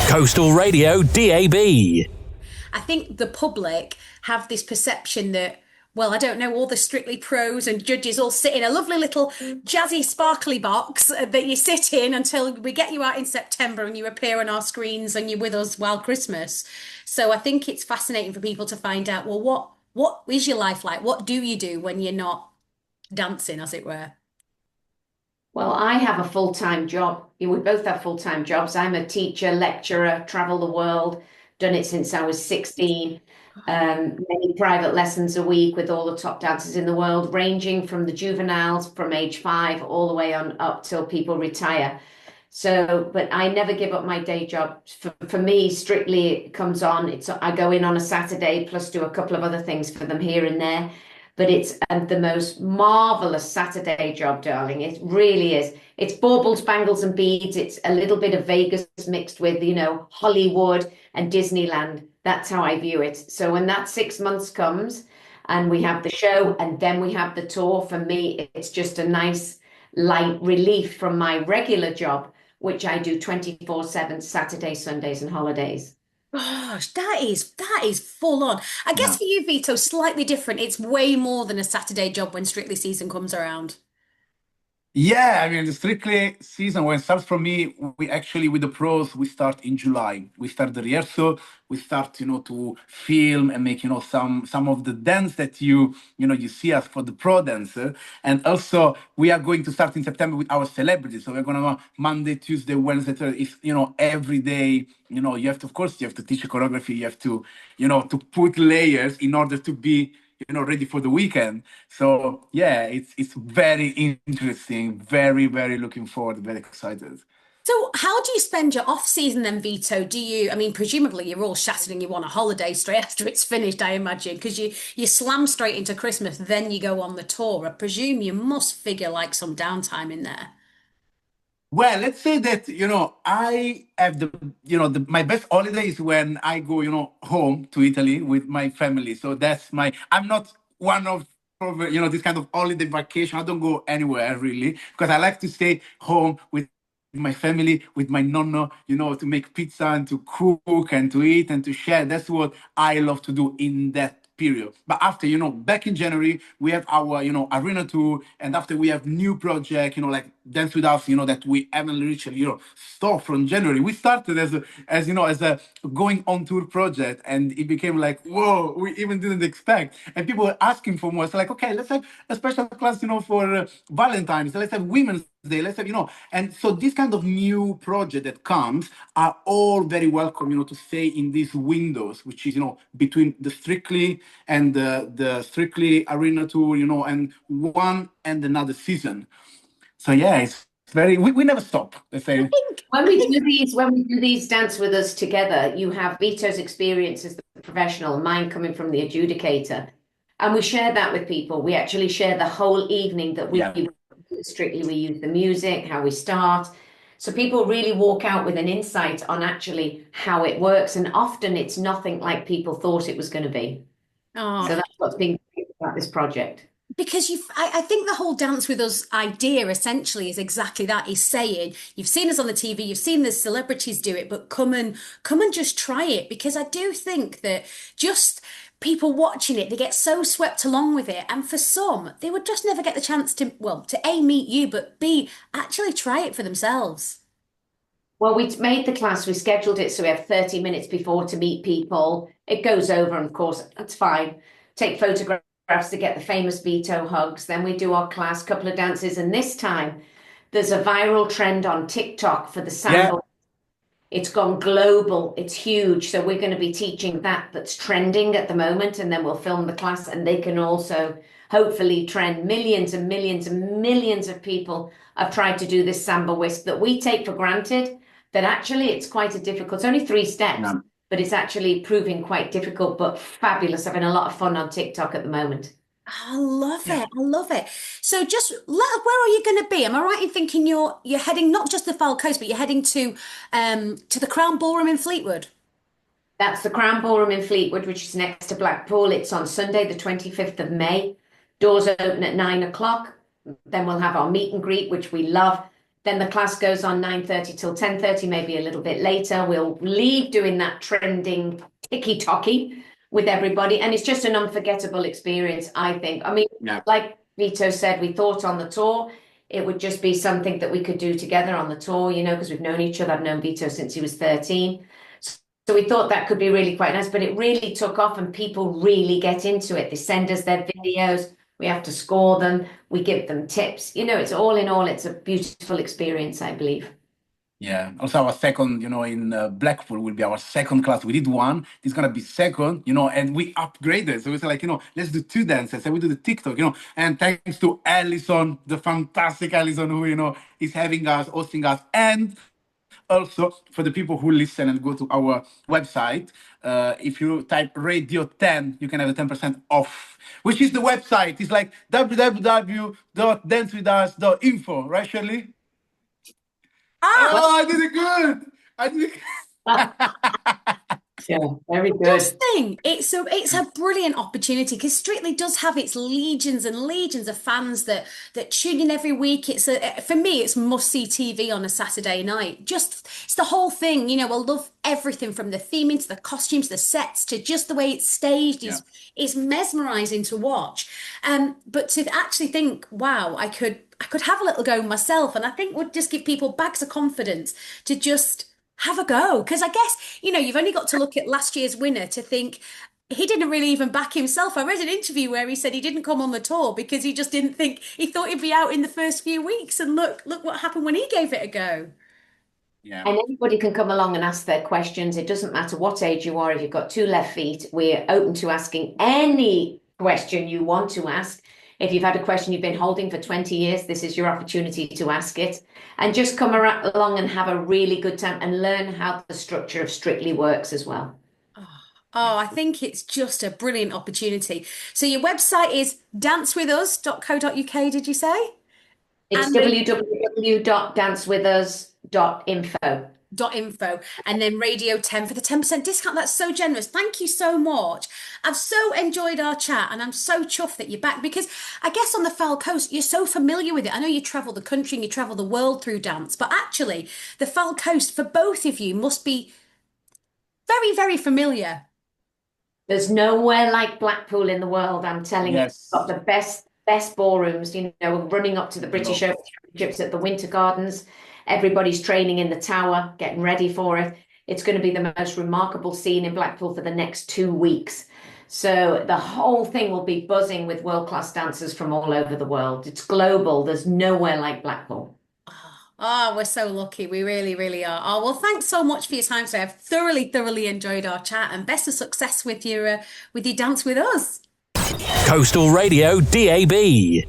Coastal Radio DAB. I think the public have this perception that, well, I don't know, all the Strictly pros and judges all sit in a lovely little jazzy, sparkly box that you sit in until we get you out in September and you appear on our screens and you're with us while Christmas. So I think it's fascinating for people to find out, well, what is your life like? What do you do when you're not dancing, as it were? Well, I have a full-time job. We both have full-time jobs. I'm a teacher, lecturer, travel the world, done it since I was 16. Many private lessons a week with all the top dancers in the world, ranging from the juveniles from age 5 all the way on up till people retire. So, but I never give up my day job. For me, Strictly it comes on. I go in on a Saturday, plus do a couple of other things for them here and there. But it's the most marvelous Saturday job, darling. It really is. It's baubles, bangles, and beads. It's a little bit of Vegas mixed with, Hollywood and Disneyland. That's how I view it. So when that 6 months comes and we have the show and then we have the tour, for me, it's just a nice light relief from my regular job, which I do 24/7, Saturdays, Sundays, and holidays. Gosh, that is full on. I guess Yeah. for you, Vito, slightly different. It's way more than a Saturday job when Strictly season comes around. Yeah, I mean, the Strictly season, when it starts for me, we actually, with the pros, we start in July. We start the rehearsal, we start, to film and make, some of the dance that you see us for the pro dancer. And also, we are going to start in September with our celebrities. So we're going to go Monday, Tuesday, Wednesday, Thursday. It's, every day, you have to, of course, you have to teach a choreography. You have to, to put layers in order to be ready for the weekend. So yeah, it's very interesting. Very, very looking forward. Very excited. So, how do you spend your off season then, Vito? I mean, presumably you're all shattered and you want a holiday straight after it's finished, I imagine, because you slam straight into Christmas, then you go on the tour. I presume you must figure like some downtime in there. Well, let's say that, I have my best holiday is when I go, home to Italy with my family. So I'm not one of this kind of holiday vacation. I don't go anywhere really because I like to stay home with my family, with my nonno, to make pizza and to cook and to eat and to share. That's what I love to do in that period. But after, back in January, we have our, arena tour. And after we have new project, like Dance With Us, that we haven't reached, start from January. We started as a going on tour project. And it became like, whoa, we even didn't expect. And people were asking for more. It's like, okay, let's have a special class, for Valentine's. Let's have Women's Day. Let's have, and so this kind of new project that comes are all very welcome, to stay in these windows, which is, between the Strictly and the Strictly Arena Tour, and one and another season. So yeah, it's we never stop, let's I say. think, When I we think, do these Dance With Us together, you have Vito's experience as the professional, and mine coming from the adjudicator. And we share that with people. We actually share the whole evening that Yeah. Strictly we use the music, how we start. So people really walk out with an insight on actually how it works. And often it's nothing like people thought it was going to be. oh, So that's what's been great about this project. because I think the whole Dance With Us idea essentially is exactly that. Is saying you've seen us on the TV, you've seen the celebrities do it, but come and just try it. Because I do think that just people watching it, they get so swept along with it, and for some, they would just never get the chance to, well, to A, meet you, but B, actually try it for themselves. Well, we made the class, we scheduled it so we have 30 minutes before to meet people. It goes over, and of course, that's fine. Take photographs to get the famous Vito hugs. Then we do our class, couple of dances, and this time there's a viral trend on TikTok for the Yeah. samba. It's gone global. It's huge. So we're going to be teaching that's trending at the moment, and then we'll film the class, and they can also hopefully trend. Millions and millions and millions of people have tried to do this samba whisk that we take for granted, that actually it's quite a difficult, it's only 3 steps, Yeah. but it's actually proving quite difficult, but fabulous. Having a lot of fun on TikTok at the moment. I love Yeah. it. I love it. So just where are you going to be? Am I right in thinking you're heading not just the Fylde Coast, but you're heading to the Crown Ballroom in Fleetwood? That's the Crown Ballroom in Fleetwood, which is next to Blackpool. It's on Sunday, the 25th of May. Doors open at 9 o'clock. Then we'll have our meet and greet, which we love. Then the class goes on 9:30 till 10:30, maybe a little bit later. We'll leave doing that trending ticky-tocky with everybody. And it's just an unforgettable experience, I think. I mean, like Vito said, we thought on the tour, it would just be something that we could do together on the tour, you know, because we've known each other. I've known Vito since he was 13. So we thought that could be really quite nice, but it really took off and people really get into it. They send us their videos. We have to score them. We give them tips. You know, it's all in all, it's a beautiful experience, I believe. Yeah. Also, our second, you know, in Blackpool will be our second class. We did one. It's gonna be second, you know, and we upgraded. So it's like, you know, let's do 2 dances, and we do the TikTok, you know. And thanks to Alison, the fantastic Alison, who, you know, is having us, hosting us, and also for the people who listen and go to our website, if you type Radio 10, you can have a 10% off, which is the website. It's like www.dancewithus.info, right, Shirley? Oh, I did it good. I did it. Yeah, very good. Just think, it's a brilliant opportunity because Strictly does have its legions and legions of fans that tune in every week. For me, it's must-see TV on a Saturday night. It's the whole thing, you know. I love everything from the theming to the costumes, the sets, to just the way it's staged is mesmerizing to watch. But to actually think, wow, I could have a little go myself, and I think would just give people bags of confidence to just have a go. Because I guess, you know, you've only got to look at last year's winner to think he didn't really even back himself. I read an interview where he said he didn't come on the tour because he just didn't think, he thought he'd be out in the first few weeks. And look what happened when he gave it a go. Yeah. And anybody can come along and ask their questions. It doesn't matter what age you are. If you've got 2 left feet, we're open to asking any question you want to ask. If you've had a question you've been holding for 20 years, this is your opportunity to ask it. And just come along and have a really good time and learn how the structure of Strictly works as well. Oh, I think it's just a brilliant opportunity. So your website is dancewithus.co.uk, did you say? It's www.dancewithus.info. .info, and then Radio 10 for the 10% discount. That's so generous. Thank you so much. I've so enjoyed our chat, and I'm so chuffed that you're back, because I guess on the Foul Coast you're so familiar with it. I know you travel the country and you travel the world through dance, but actually the Foul Coast for both of you must be very, very familiar. There's nowhere like Blackpool in the world, I'm telling you. It's got the best ballrooms, you know, running up to the British Open Championships at the Winter Gardens. Everybody's training in the tower, getting ready for it. It's going to be the most remarkable scene in Blackpool for the next 2 weeks. So the whole thing will be buzzing with world-class dancers from all over the world. It's global. There's nowhere like Blackpool. Oh, we're so lucky. We really, really are. Oh, well, thanks so much for your time today. I've thoroughly enjoyed our chat, and best of success with your Dance With Us. Coastal Radio DAB.